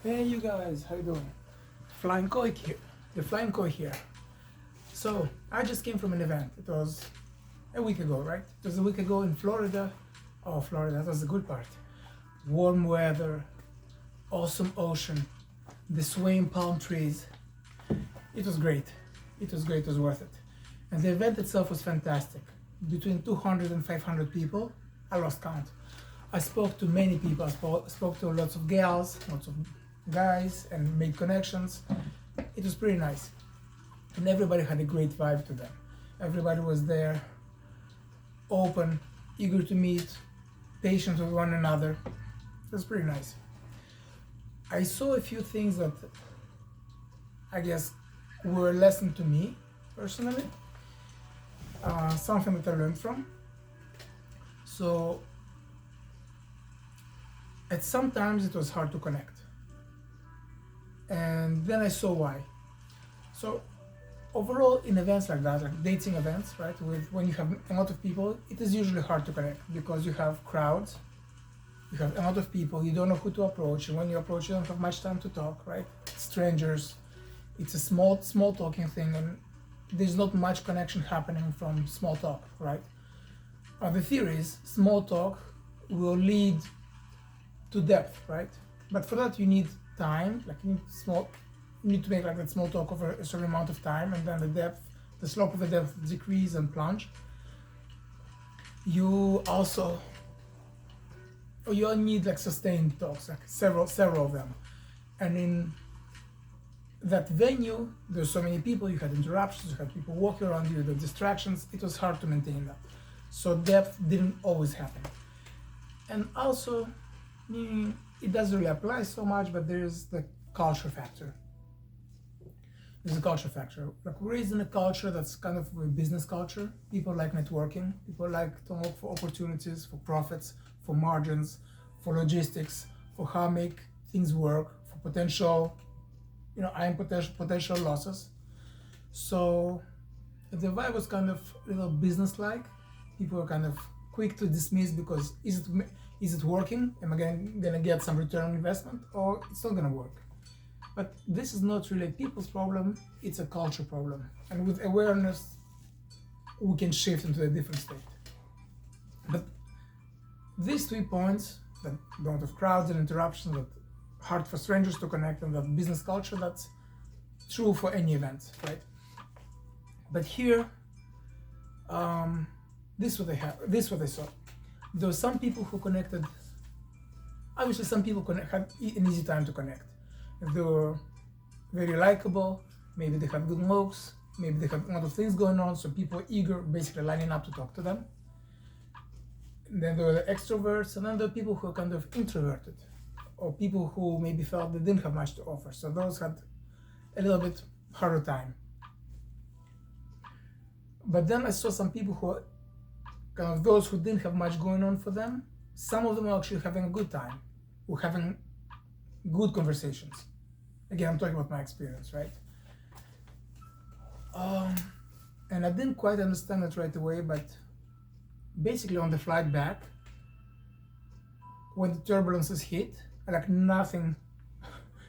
Hey you guys, how you doing? Flying Koi here. The Flying Koi here. So I just came from an event. It was a week ago, right? It was a week ago in Florida. Oh, Florida, that was the good part. Warm weather, awesome ocean, the swaying palm trees. It was great. It was great, it was worth it. And the event itself was fantastic. Between 200 and 500 people, I lost count. I spoke to many people. I spoke to lots of gals, lots of guys, and made connections. It was pretty nice. And everybody had a great vibe to them. Everybody was there, open, eager to meet, patient with one another. It was pretty nice. I saw a few things that I guess were a lesson to me personally. Something that I learned from. So at some times it was hard to connect, and then I saw why. So overall, in events like that, like dating events, right, with when you have a lot of people, it is usually hard to connect because you have crowds, you have a lot of people, you don't know who to approach, and when you approach, you don't have much time to talk, right? Strangers, it's a small talking thing, and there's not much connection happening from small talk, right? The theory is small talk will lead to depth, right? But for that you need time, like you need to make like that small talk over a certain amount of time, and then the slope of the depth decrease and plunge. You need like sustained talks, like several of them. And in that venue, there's so many people, you had interruptions, you had people walking around you, the distractions, it was hard to maintain that. So depth didn't always happen. And also, it doesn't really apply so much, but there's the culture factor. There's a culture factor. Like we're raised in a culture that's kind of a business culture. People like networking. People like to look for opportunities, for profits, for margins, for logistics, for how make things work, for potential, potential losses. So the vibe was kind of a little business-like. People were kind of quick to dismiss because is it working? Am I gonna get some return on investment, or it's not gonna work? But this is not really a people's problem, it's a culture problem. And with awareness, we can shift into a different state. But these 3 points, that don't have crowds and interruptions, that hard for strangers to connect, and that business culture, that's true for any event, right? But here, this is what I saw. There were some people who connected. Obviously, some people had an easy time to connect. They were very likable, maybe they had good looks, maybe they had a lot of things going on, so people were eager, basically lining up to talk to them. And then there were the extroverts, and then there were people who were kind of introverted, or people who maybe felt they didn't have much to offer, so those had a little bit harder time. But then I saw some people who kind of those who didn't have much going on for them. Some of them were actually having a good time, were having good conversations. Again, I'm talking about my experience, right? And I didn't quite understand it right away, but basically on the flight back, when the turbulences hit, like nothing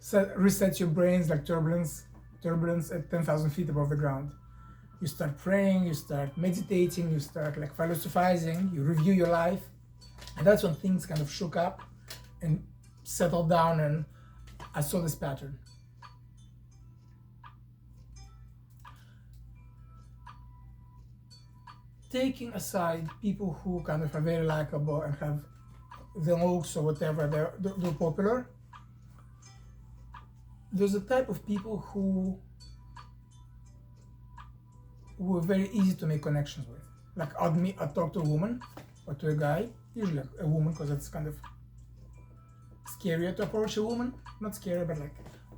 resets your brains like turbulence at 10,000 feet above the ground. You start praying, you start meditating, you start like philosophizing, you review your life, and that's when things kind of shook up and settled down, and I saw this pattern. Taking aside people who kind of are very likable and have the looks or whatever, they're popular, there's a type of people who were very easy to make connections with. Like I'd talk to a woman or to a guy, usually a woman, because it's kind of scarier to approach a woman. Not scary, but like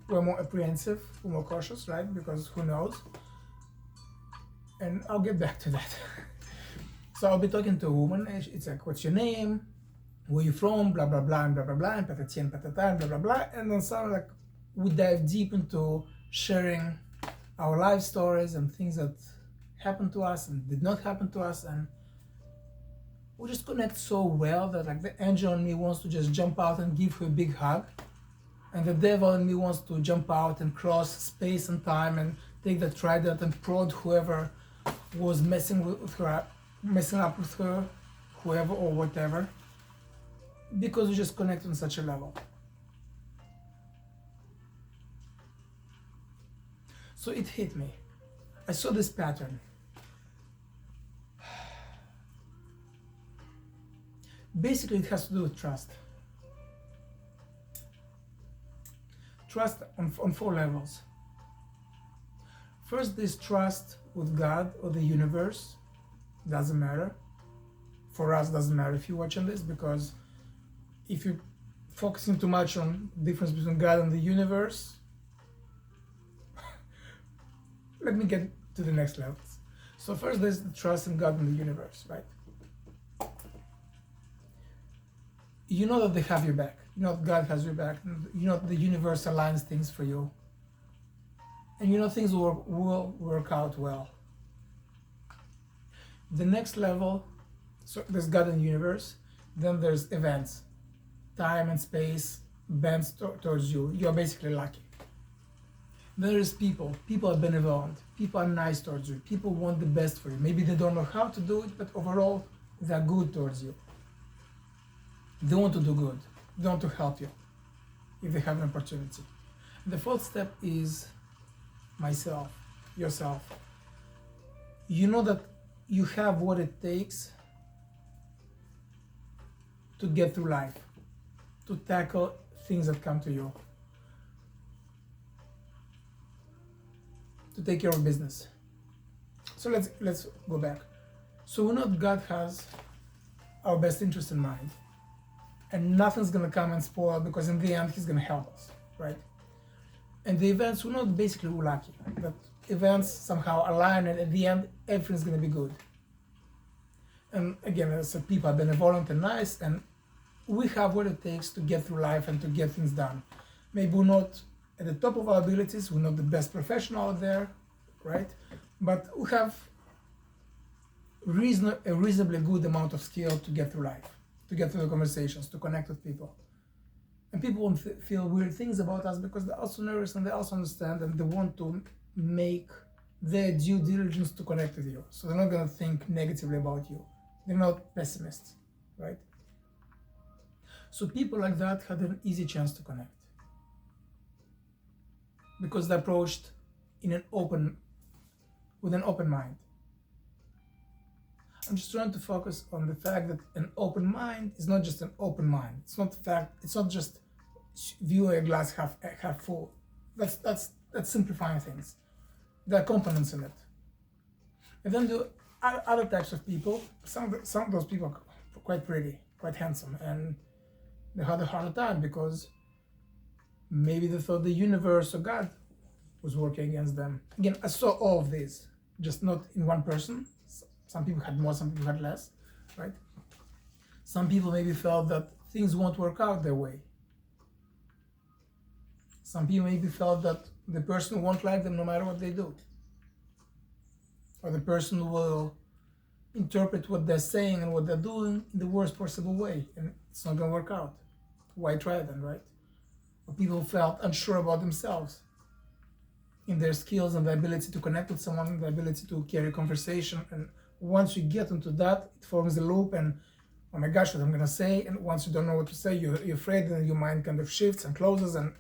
we're more apprehensive, we're more cautious, right? Because who knows? And I'll get back to that. So I'll be talking to a woman, and it's like, what's your name? Where you from? Blah, blah, blah, and blah, blah, blah, and patati and patata, and blah, blah, blah. And then suddenly, like, we dive deep into sharing our life stories and things that happened to us and did not happen to us, and we just connect so well that like the angel in me wants to just jump out and give her a big hug. And the devil in me wants to jump out and cross space and time and take the trident and prod whoever was messing up with her, whoever or whatever, because we just connect on such a level. So it hit me. I saw this pattern. Basically, it has to do with trust. Trust on 4 levels. First, this trust with God or the universe. Doesn't matter. For us, doesn't matter if you're watching this, because if you're focusing too much on the difference between God and the universe, let me get to the next levels. So first, there's the trust in God and the universe, right? You know that they have your back. You know that God has your back. You know the universe aligns things for you. And you know things will work out well. The next level, so there's God and the universe. Then there's events. Time and space bends towards you. You're basically lucky. Then there's people. People are benevolent. People are nice towards you. People want the best for you. Maybe they don't know how to do it, but overall, they're good towards you. They want to do good. They want to help you if they have an opportunity. The 4th step is myself, yourself. You know that you have what it takes to get through life, to tackle things that come to you, to take care of business. So let's go back. So we know that God has our best interest in mind. And nothing's gonna come and spoil, because in the end, He's gonna help us, right? And the events, we're not basically lucky. That events somehow align, and at the end, everything's gonna be good. And again, as I said, people are benevolent and nice, and we have what it takes to get through life and to get things done. Maybe we're not at the top of our abilities, we're not the best professional out there, right? But we have a reasonably good amount of skill to get through life, to get through the conversations, to connect with people. And people won't feel weird things about us because they're also nervous and they also understand, and they want to make their due diligence to connect with you. So they're not going to think negatively about you. They're not pessimists, right? So people like that had an easy chance to connect, because they approached with an open mind. I'm just trying to focus on the fact that an open mind is not just an open mind. It's not just view a glass half full. That's simplifying things. There are components in it. And then the other types of people, some of those people are quite pretty, quite handsome, and they had a harder time because maybe they thought the universe or God was working against them. Again, I saw all of these, just not in one person. Some people had more, some people had less, right? Some people maybe felt that things won't work out their way. Some people maybe felt that the person won't like them no matter what they do. Or the person will interpret what they're saying and what they're doing in the worst possible way, and it's not going to work out. Why try then, right? Or people felt unsure about themselves, in their skills and the ability to connect with someone, the ability to carry a conversation. And once you get into that, it forms a loop, and oh my gosh, what I'm gonna say, and once you don't know what to say, you're afraid, and your mind kind of shifts and closes. And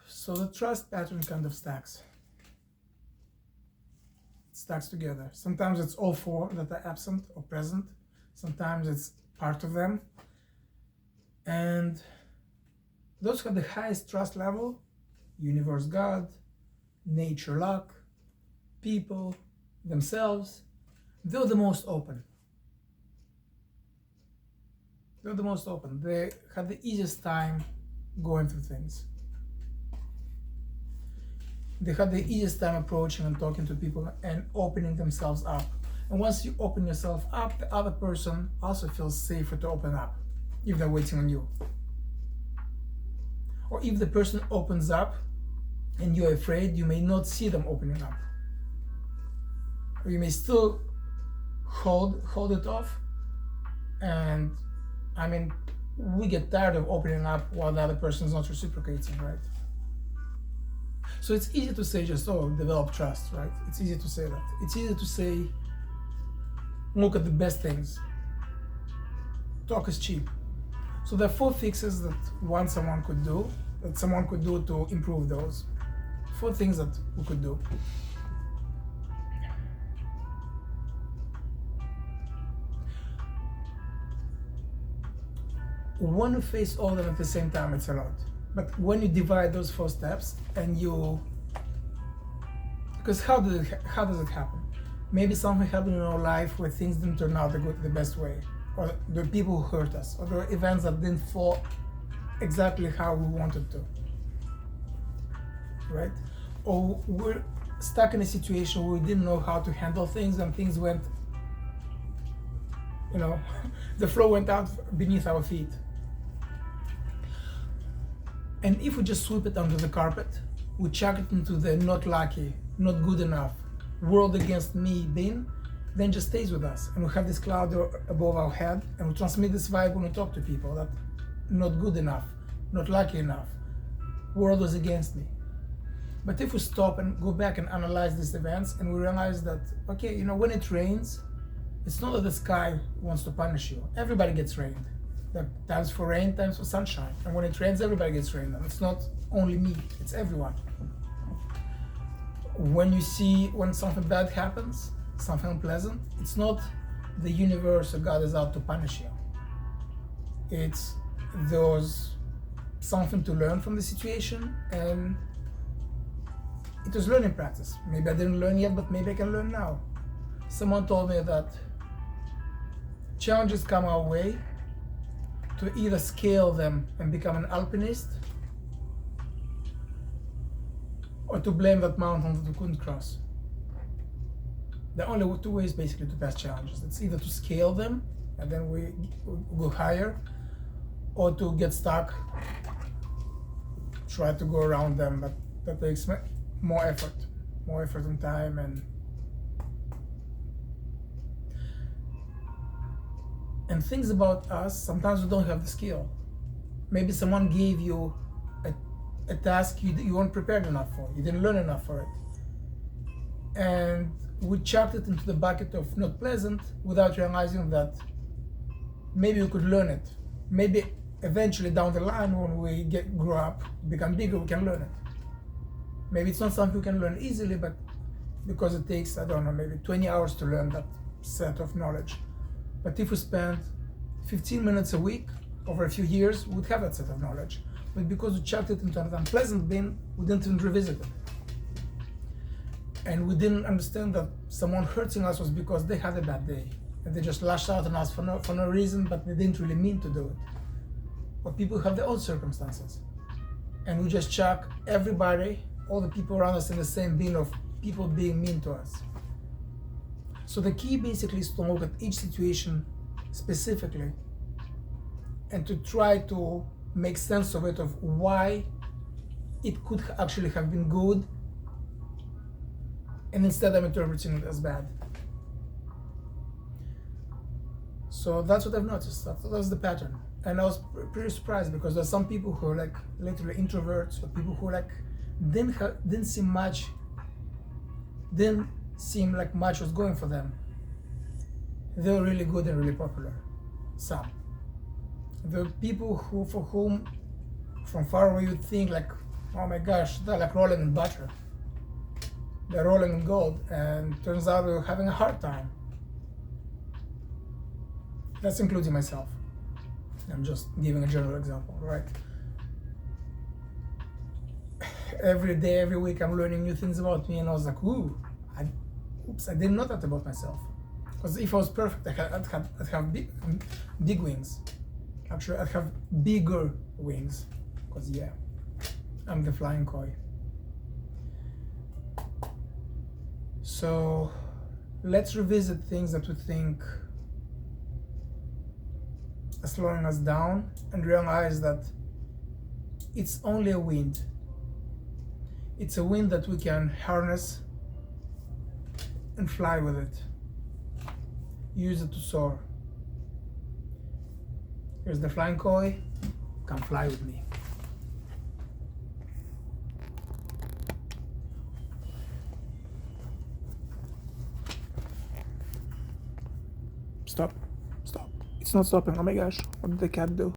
so the trust pattern kind of stacks. It stacks together. Sometimes it's all 4 that are absent or present. Sometimes it's part of them. And those who have the highest trust level, universe, God, nature, luck, people, themselves, they're the most open. They're the most open. They have the easiest time going through things. They have the easiest time approaching and talking to people and opening themselves up. And once you open yourself up, the other person also feels safer to open up if they're waiting on you. Or if the person opens up and you're afraid, you may not see them opening up. or you may still hold it off. And I mean, we get tired of opening up while the other person is not reciprocating, right? So it's easy to say just, oh, develop trust, right? It's easy to say that. It's easy to say, look at the best things. Talk is cheap. So there are 4 fixes that someone could do to improve those. 4 things that we could do. When you face all of them at the same time, it's a lot. But when you divide those 4 steps and because how does it happen? Maybe something happened in our life where things didn't turn out the best way, or the people who hurt us, or the events that didn't fall exactly how we wanted to, right? Or we're stuck in a situation where we didn't know how to handle things, and things went, the floor went out beneath our feet. And if we just sweep it under the carpet, we chuck it into the not lucky, not good enough, world against me bin, then it just stays with us. And we have this cloud above our head, and we transmit this vibe when we talk to people, that not good enough, not lucky enough, world was against me. But if we stop and go back and analyze these events, and we realize that, okay, when it rains, it's not that the sky wants to punish you. Everybody gets rained. There are times for rain, times for sunshine. And when it rains, everybody gets rained. And it's not only me, it's everyone. When something bad happens, something unpleasant, it's not the universe or God is out to punish you. It's something to learn from the situation, and it was learning practice. Maybe I didn't learn yet, but maybe I can learn now. Someone told me that challenges come our way to either scale them and become an alpinist, or to blame that mountain that we couldn't cross. There are only 2 ways basically to pass challenges. It's either to scale them and then we go higher, or to get stuck, try to go around them, but that takes more effort and time. And things about us, sometimes we don't have the skill. Maybe someone gave you a task you weren't prepared enough for, you didn't learn enough for it. And we chucked it into the bucket of not pleasant without realizing that maybe we could learn it. Maybe eventually down the line, when we grow up, become bigger, we can learn it. Maybe it's not something we can learn easily, but because it takes, maybe 20 hours to learn that set of knowledge. But if we spend 15 minutes a week over a few years, we would have that set of knowledge. But because we chucked it into an unpleasant bin, we didn't even revisit it. And we didn't understand that someone hurting us was because they had a bad day. And they just lashed out on us for no reason, but they didn't really mean to do it. But people have their own circumstances. And we just chuck everybody, all the people around us, in the same bin of people being mean to us. So the key basically is to look at each situation specifically and to try to make sense of it, of why it could actually have been good, and instead I'm interpreting it as bad. So that's what I've noticed. That's the pattern. And I was pretty surprised, because there's some people who are literally introverts, or people who didn't seem like much was going for them. They were really good and really popular. Some. The people for whom from far away you'd think oh my gosh, they're like rolling in butter. They're rolling in gold, and turns out they're having a hard time. That's including myself. I'm just giving a general example, right? Every day, every week, I'm learning new things about me, and I was like, I didn't know that about myself. Because if I was perfect, I'd have big wings. Actually, I'd have bigger wings. Because I'm the flying koi. So let's revisit things that we think are slowing us down, and realize that it's only a wind. It's a wind that we can harness and fly with it. Use it to soar. Here's the flying koi. Come fly with me. Stop. Stop. It's not stopping. Oh my gosh. What did the cat do?